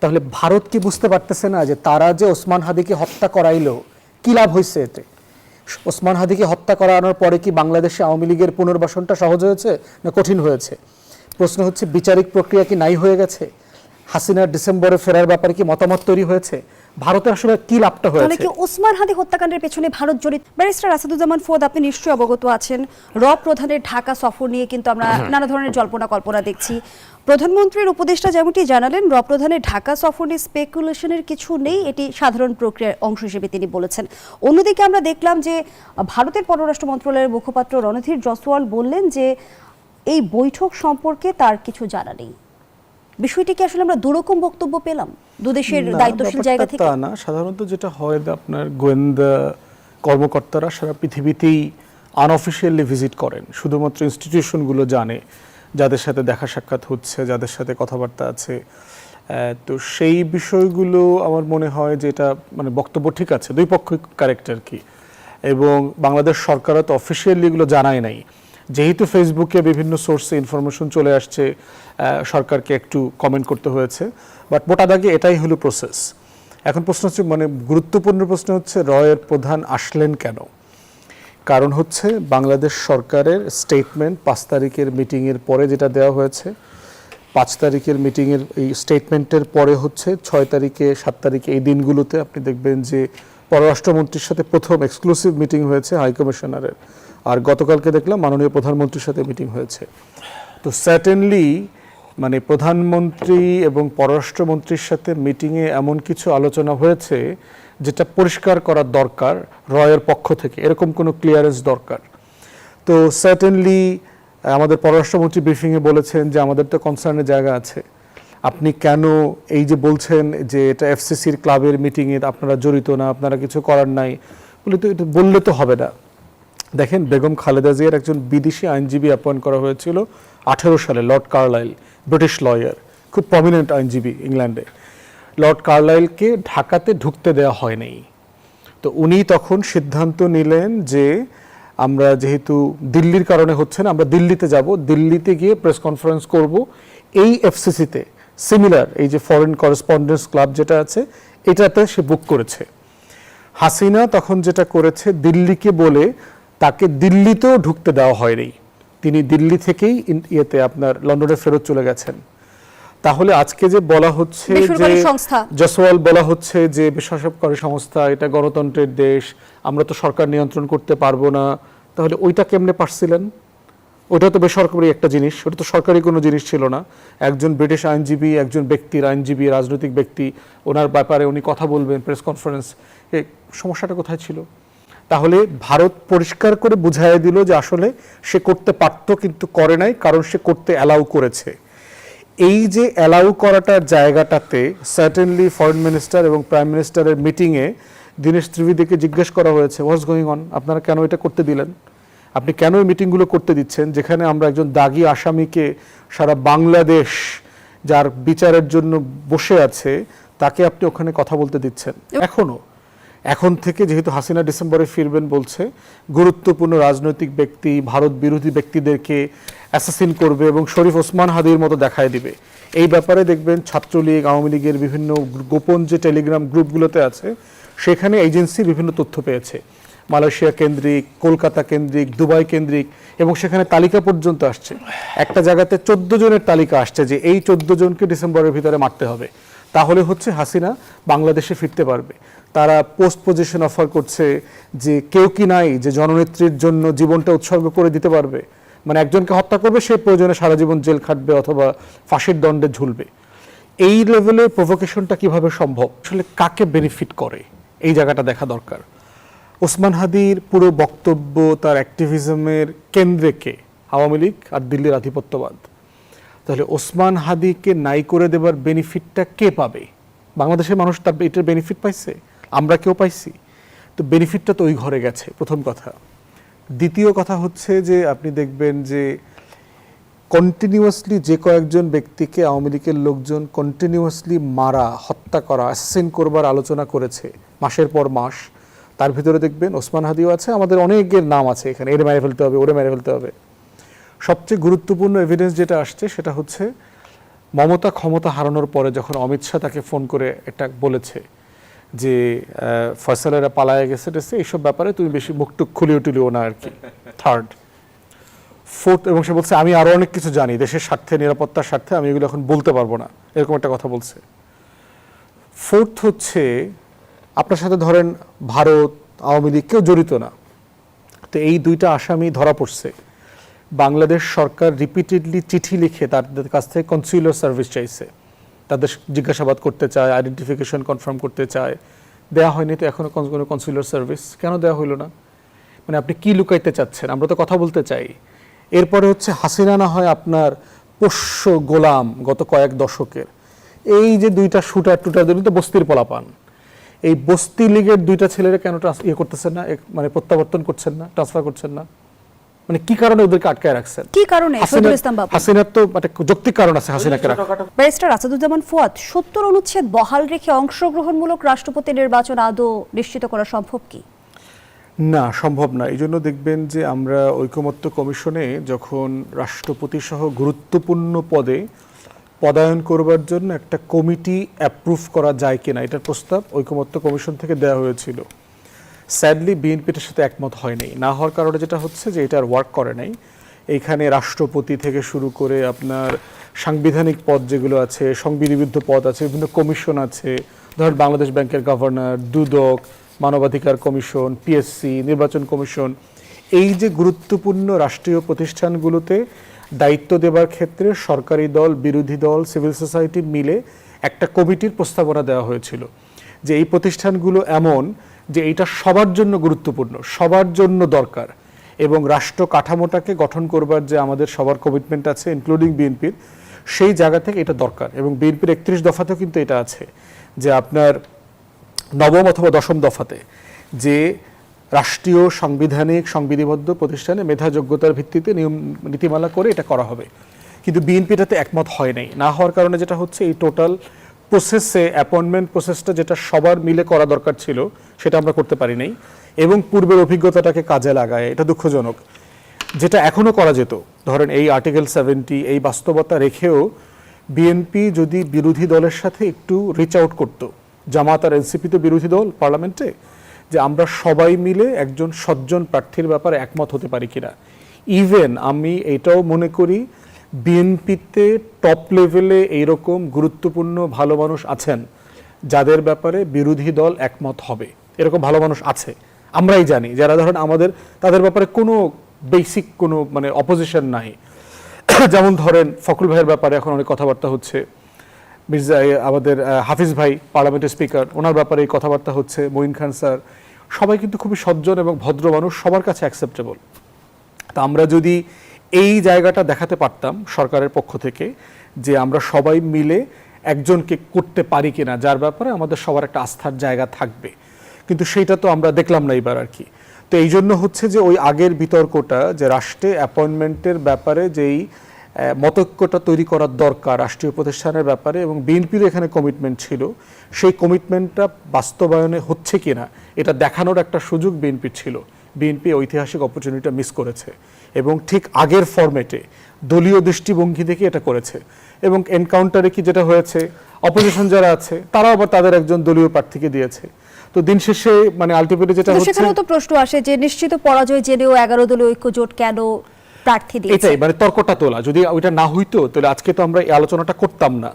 তাহলে ভারত কি বুঝতে পারতেছে না যে তারা যে ওসমান হাদিকে হত্যা করাইলো কি লাভ হয়েছে এতে? ওসমান হাদিকে হত্যা করানোর পরে কি বাংলাদেশে আওয়ামী লীগের পুনর্বাসনটা সহজ হয়েছে না কঠিন হয়েছে? প্রশ্ন হচ্ছে বিচারিক প্রক্রিয়া কি নাই হয়ে গেছে? হাসিনার ডিসেম্বরে ফেরার ব্যাপারে কি মতামত তৈরি হয়েছে? ভারতের আসলে কি লাভটা হয়েছে? তাহলে কি ওসমান হাদি হত্যাকাণ্ডের পেছনে ভারত জড়িত? ব্যারিস্টার আসাদুজ্জামান ফুয়াদ, আপনি নিশ্চয়ই অবগত আছেন, প্রধানের ঢাকা সফর নিয়ে কিন্তু আমরা নানা ধরনের জল্পনা কল্পনা দেখছি। প্রধানমন্ত্রীর উপদেষ্টা যেমনটি জানালেন, প্রধানের ঢাকা সফর নিয়ে স্পেকুলেশনের কিছু নেই, এটি সাধারণ প্রক্রিয়ার অংশ হিসেবে তিনি বলেছেন। অন্যদিকে আমরা দেখলাম যে ভারতের পররাষ্ট্র মন্ত্রণালয়ের মুখপাত্র রণধীর জয়সওয়াল বললেন যে এই বৈঠক সম্পর্কে তার কিছু জানা নেই। বিষয়টি কি আসলে আমরা দুরকম বক্তব্য পেলাম দুদেশের দায়িত্বশীল জায়গা থেকে? তা না, সাধারণত যেটা হয় আপনার গোয়েন্দা কর্মকর্তারা সারা পৃথিবীতেই আনঅফিশিয়ালি ভিজিট করেন, শুধুমাত্র ইনস্টিটিউশনগুলো জানে যাদের সাথে দেখা সাক্ষাৎ হচ্ছে, যাদের সাথে কথাবার্তা আছে। তো সেই বিষয়গুলো আমার মনে হয় যে এটা মানে বক্তব্য ঠিক আছে, দুই পক্ষই কারেক্ট আর কি। এবং বাংলাদেশ সরকারও তো অফিসিয়ালি এগুলো জানায় নাই, যেহেতু ফেসবুকে বিভিন্ন সোর্সে ইনফরমেশন চলে আসছে, সরকারকে একটু কমেন্ট করতে হয়েছে। বাট মোটা দাগে এটাই হলো প্রসেস। এখন প্রশ্ন হচ্ছে, মানে গুরুত্বপূর্ণ প্রশ্ন হচ্ছে রয়ের প্রধান আসলেন কেন? কারণ হচ্ছে বাংলাদেশ সরকারের স্টেটমেন্ট 5 তারিখের মিটিংয়ের পরে যেটা দেওয়া হয়েছে, 5 তারিখের মিটিংয়ের এই স্টেটমেন্টের পরে হচ্ছে 6 তারিখে 7 তারিখে এই দিনগুলোতে আপনি দেখবেন যে পররাষ্ট্রমন্ত্রীর সাথে প্রথম এক্সক্লুসিভ মিটিং হয়েছে হাইকমিশনারের, আর গতকালকে দেখলাম মাননীয় প্রধানমন্ত্রীর সাথে মিটিং হয়েছে। তো সার্টেনলি মানে প্রধানমন্ত্রী এবং পররাষ্ট্রমন্ত্রীর সাথে মিটিংয়ে এমন কিছু আলোচনা হয়েছে যেটা পরিষ্কার করার দরকার রয়ের পক্ষ থেকে, এরকম কোনো ক্লিয়ারেন্স দরকার। তো সার্টেনলি আমাদের পররাষ্ট্রমন্ত্রী ব্রিফিংয়ে বলেছেন যে আমাদের তো কনসার্নের জায়গা আছে, আপনি কেন এই যে বলছেন যে এটা এফসিসির ক্লাবের মিটিংয়ে আপনারা জড়িত না, আপনারা কিছু করার নাই বলে, তো এটা বললে তো হবে না। দেখেন, বেগম খালেদা জিয়ার একজন বিদেশি আইনজীবী অ্যাপয়েন্ট করা হয়েছিল 18 সালে, লর্ড কার্লাইল, ব্রিটিশ লয়ার, খুব প্রমিনেন্ট আইনজীবী ইংল্যান্ডে। লর্ড কার্লাইলকে ঢাকাতে ঢুকতে দেওয়া হয়নি। তো উনি তখন সিদ্ধান্ত নিলেন যে আমরা যেহেতু দিল্লির কারণে হচ্ছে না, আমরা দিল্লিতে যাব, দিল্লিতে গিয়ে প্রেস কনফারেন্স করব এই এফসিসিতে, সিমিলার এই যে ফরেন করেসপন্ডেন্স ক্লাব যেটা আছে এটাতে সে বুক করেছে। হাসিনা তখন যেটা করেছে, দিল্লিকে বলে তাকে দিল্লিতেও ঢুকতে দেওয়া হয়নি, তিনি দিল্লি থেকেই ইয়েতে আপনার লন্ডনে ফেরত চলে গেছেন। তাহলে আজকে যে বলা হচ্ছে যে জয়সওয়াল বলা হচ্ছে যে বেসরকারি সংস্থা, এটা গণতন্ত্রের দেশ, আমরা তো সরকার নিয়ন্ত্রণ করতে পারবো না, তাহলে ওইটা কেমনে পারছিলেন? ওইটা তো বেসরকারি একটা জিনিস, ওটা তো সরকারি কোনো জিনিস ছিল না। একজন ব্রিটিশ আইনজীবী, একজন ব্যক্তির আইনজীবী, রাজনৈতিক ব্যক্তি, ওনার ব্যাপারে উনি কথা বলবেন প্রেস কনফারেন্স, এই সমস্যাটা কোথায় ছিল? তাহলে ভারত পরিষ্কার করে বুঝাই দিল যে আসলে সে করতে পারত কিন্তু করে নাই, কারণ সে করতে অ্যালাউ করেছে। এই যে অ্যালাউ করাটার জায়গাটাতে সার্টেনলি ফরেন মিনিস্টার এবং প্রাইম মিনিস্টারের মিটিংয়ে দীনেশ ত্রিবেদীকে জিজ্ঞেস করা হয়েছে, হোয়াটস গোয়িং অন, আপনারা কেন এটা করতে দিলেন? আপনি কেন এই মিটিংগুলো করতে দিচ্ছেন যেখানে আমরা একজন দাগী আসামিকে সারা বাংলাদেশ যার বিচারের জন্য বসে আছে তাকে আপনি ওখানে কথা বলতে দিচ্ছেন? এখন থেকে যেহেতু হাসিনা ডিসেম্বরে ফিরবেন বলছে, গুরুত্বপূর্ণ রাজনৈতিক ব্যক্তি, ভারত বিরোধী ব্যক্তিদেরকে অ্যাসাসিন করবে এবং শরীফ ওসমান হাদির মতো দেখায় দিবে। এই ব্যাপারে দেখবেন ছাত্রলীগ, আওয়ামী লীগের বিভিন্ন গোপন যে টেলিগ্রাম গ্রুপগুলোতে আছে সেখানে এজেন্সি বিভিন্ন তথ্য পেয়েছে, মালয়েশিয়া কেন্দ্রিক, কলকাতা কেন্দ্রিক, দুবাই কেন্দ্রিক, এবং সেখানে তালিকা পর্যন্ত আসছে। একটা জায়গাতে 14 জনের তালিকা আসছে যে এই 14 জনকে ডিসেম্বরের ভিতরে মারতে হবে, তাহলে হচ্ছে হাসিনা বাংলাদেশে ফিরতে পারবে। তারা পোস্ট পজিশন অফার করছে যে কেউ কি নাই যে জননেত্রীর জন্য জীবনটা উৎসর্গ করে দিতে পারবে, মানে একজনকে হত্যা করবে সে প্রয়োজনে সারা জীবন জেল খাটবে অথবা ফাঁসির দণ্ডে ঝুলবে। এই লেভেলের প্রভোকেশনটা কিভাবে সম্ভব? আসলে কাকে বেনিফিট করে এই জায়গাটা দেখা দরকার। ওসমান হাদির পুরো বক্তব্য, তার অ্যাক্টিভিজমের কেন্দ্রে কে? আওয়ামী লীগ আর দিল্লির আধিপত্যবাদ। তাহলে ওসমান হাদিকে নাই করে দেবার বেনিফিটটা কে পাবে? বাংলাদেশের মানুষ তার এটার বেনিফিট পাইছে, আমরা কেউ পাইছি? তো বেনিফিটটা তো ওই ঘরে গেছে, প্রথম কথা। দ্বিতীয় কথা হচ্ছে যে আপনি দেখবেন যে কন্টিনিউয়াসলি যে কয়েকজন ব্যক্তিকে আওয়ামী লীগের লোকজন কন্টিনিউয়াসলি মারা, হত্যা করা, অ্যাসাসিন করবার আলোচনা করেছে মাসের পর মাস, তার ভিতরে দেখবেন ওসমান হাদিও আছে, আমাদের অনেকের নাম আছে এখানে, এরে মেরে ফেলতে হবে, ওরে মেরে ফেলতে হবে। সবচেয়ে গুরুত্বপূর্ণ এভিডেন্স যেটা আসছে সেটা হচ্ছে মমতা ক্ষমতা হারানোর পরে যখন অমিত শাহ তাকে ফোন করে এটা বলেছে যে ফয়সালেরা পালায় গেছে টেছে, এইসব ব্যাপারে তুমি বেশি মুখটুক খুলিও টুলিও না আর কি। থার্ড, ফোর্থ, এবং সে বলছে আমি আরো অনেক কিছু জানি দেশের স্বার্থে, নিরাপত্তার স্বার্থে, আমি এগুলো এখন বলতে পারবো না, এরকম একটা কথা বলছে। ফোর্থ হচ্ছে আপনার সাথে ধরেন ভারত, আওয়ামী লীগ কেউ জড়িত না, তো এই দুইটা আসামি ধরা পড়ছে। বাংলাদেশ সরকার রিপিটেডলি চিঠি লিখে তাদের কাছ থেকে কনসিউলার সার্ভিস চাইছে, তাদের জিজ্ঞাসাবাদ করতে চায়, আইডেন্টিফিকেশন কনফার্ম করতে চায়, দেওয়া হয়নি। তো এখনো কোনো কনসিউলার সার্ভিস কেন দেওয়া হইল না? মানে আপনি কি লুকাইতে চাচ্ছেন? আমরা তো কথা বলতে চাই। এরপরে হচ্ছে হাসিনা না হয় আপনার পোষ্য গোলাম গত কয়েক দশকের, এই যে দুইটা শুটার টুটার দিল তো বস্তির পোলাপান, এই বস্তি লীগের দুইটা ছেলেরা কেন ইয়ে করতেছেন না, মানে প্রত্যাবর্তন করছেন না, ট্রান্সফার করছেন না? মানে কি কারণে ওদেরকে আটকায় রাখছেন? কি কারণে? শহীদুল ইসলাম বাবু, হাসিনার তো একটা যৌক্তিক কারণ আছে হাসিনাকে রাখা। ব্যারিস্টার আসাদুজ্জামান ফুয়াদ, 70 অনুচ্ছেদ বহাল রেখে অংশগ্রহণমূলক রাষ্ট্রপতি নির্বাচন আদৌ নিশ্চিত করা সম্ভব কি? না, সম্ভব না। এই জন্য দেখবেন যে আমরা ঐকমত্য কমিশনে যখন রাষ্ট্রপতি সহ গুরুত্বপূর্ণ পদে পদায়ন করবার জন্য একটা কমিটি অ্যাপ্রুভ করা যায় কিনা এটার প্রস্তাব ঐকমত্য কমিশন থেকে দেওয়া হয়েছিল। স্যাডলি বিএনপির সাথে একমত হয়নি। না হওয়ার কারণে যেটা হচ্ছে যে এটা আর ওয়ার্ক করে নাই। এইখানে রাষ্ট্রপতি থেকে শুরু করে আপনার সাংবিধানিক পদ যেগুলো আছে, সংবিধিবদ্ধ পদ আছে, বিভিন্ন কমিশন আছে, ধরেন বাংলাদেশ ব্যাংকের গভর্নর, দুদক, মানবাধিকার কমিশন, পিএসসি, নির্বাচন কমিশন, এই যে গুরুত্বপূর্ণ রাষ্ট্রীয় প্রতিষ্ঠানগুলোতে দায়িত্ব দেবার ক্ষেত্রে সরকারি দল, বিরোধী দল, সিভিল সোসাইটি মিলে একটা কমিটির প্রস্তাবনা দেওয়া হয়েছিল যে এই প্রতিষ্ঠানগুলো এমন যে এইটা সবার জন্য গুরুত্বপূর্ণ, সবার জন্য দরকার, এবং রাষ্ট্র কাঠামোটাকে গঠন করবার যে আমাদের সবার কমিটমেন্ট আছে ইনক্লুডিং বিএনপির, সেই জায়গা থেকে এটা দরকার। এবং বিএনপির 31 দফাতেও কিন্তু এটা আছে যে আপনার নবম অথবা দশম দফাতে যে রাষ্ট্রীয় সাংবিধানিক সংবিধিবদ্ধ প্রতিষ্ঠানে মেধা যোগ্যতার ভিত্তিতে নিয়ম নীতিমালা করে এটা করা হবে। কিন্তু বিএনপি এটাতে একমত হয় নাই। না হওয়ার কারণে যেটা হচ্ছে এই টোটাল প্রসেসে অ্যাপয়েন্টমেন্ট প্রসেসটা যেটা সবার মিলে করা দরকার ছিল সেটা আমরা করতে পারি নাই, এবং পূর্বের অভিজ্ঞতাটাকে কাজে লাগায়, এটা দুঃখজনক। যেটা এখনো করা যেত, ধরেন এই আর্টিকেল 70 এই বাস্তবতা রেখেও বিএনপি যদি বিরোধী দলের সাথে একটু রিচ আউট করতো, জামাত আর এনসিপি তো বিরোধী দল পার্লামেন্টে, যে আমরা সবাই মিলে একজন সজ্জন প্রার্থীর ব্যাপারে একমত হতে পারি কিনা। ইভেন আমি এটাও মনে করি বিএনপিতে টপ লেভেলে এইরকম গুরুত্বপূর্ণ ভালো মানুষ আছেন যাদের ব্যাপারে বিরোধী দল একমত হবে, এরকম ভালো মানুষ আছে, আমরাই জানি, যারা ধরেন আমাদের তাদের ব্যাপারে কোনো বেসিক কোনো মানে অপোজিশন নাই। যেমন ধরেন ফখরুল ভাইয়ের ব্যাপারে এখন অনেক কথাবার্তা হচ্ছে, মির্জা আমাদের হাফিজ ভাই পার্লামেন্টের স্পিকার, ওনার ব্যাপারে এই কথাবার্তা হচ্ছে, মঈন খান স্যার, সবাই কিন্তু খুবই সজ্জন এবং ভদ্র মানুষ, সবার কাছে অ্যাকসেপ্টেবল। তা আমরা যদি এই জায়গাটা দেখাতে পারতাম সরকারের পক্ষ থেকে যে আমরা সবাই মিলে একজনকে করতে পারি কিনা যার ব্যাপারে আমাদের সবার একটা আস্থার জায়গা থাকবে, কিন্তু সেইটা তো আমরা দেখলাম না এবার আর কি। তো এই জন্য হচ্ছে যে ওই আগের বিতর্কটা যে রাষ্ট্রে অ্যাপয়েন্টমেন্টের ব্যাপারে যেই মতৈক্যটা তৈরি করার দরকার রাষ্ট্রীয় প্রতিষ্ঠানের ব্যাপারে, এবং বিএনপির এখানে কমিটমেন্ট ছিল, সেই কমিটমেন্টটা বাস্তবায়নে হচ্ছে কিনা এটা দেখানোর একটা সুযোগ বিএনপির ছিল। বিএনপি ঐতিহাসিক অপরচুনিটিটা মিস করেছে, এবং ঠিক আগের ফরম্যাটে দলীয় দৃষ্টিভঙ্গি থেকে এটা করেছে। এবং এনকাউন্টারে কি যেটা হয়েছে, অপোজিশন যারা আছে তারাও আবার তাদের একজন দলীয় প্রার্থীকে দিয়েছে। তো দিন শেষে মানে আলটিমেটলি যেটা হচ্ছে, সেখানেও তো প্রশ্ন আসে যে নিশ্চিত পরাজয় জেনেও 11 দলীয় ঐক্য জোট কেন প্রার্থী দিয়েছে? এটাই মানে তর্কটা তোলা, যদি ওইটা না হইতো তাহলে আজকে তো আমরা এই আলোচনাটা করতাম না।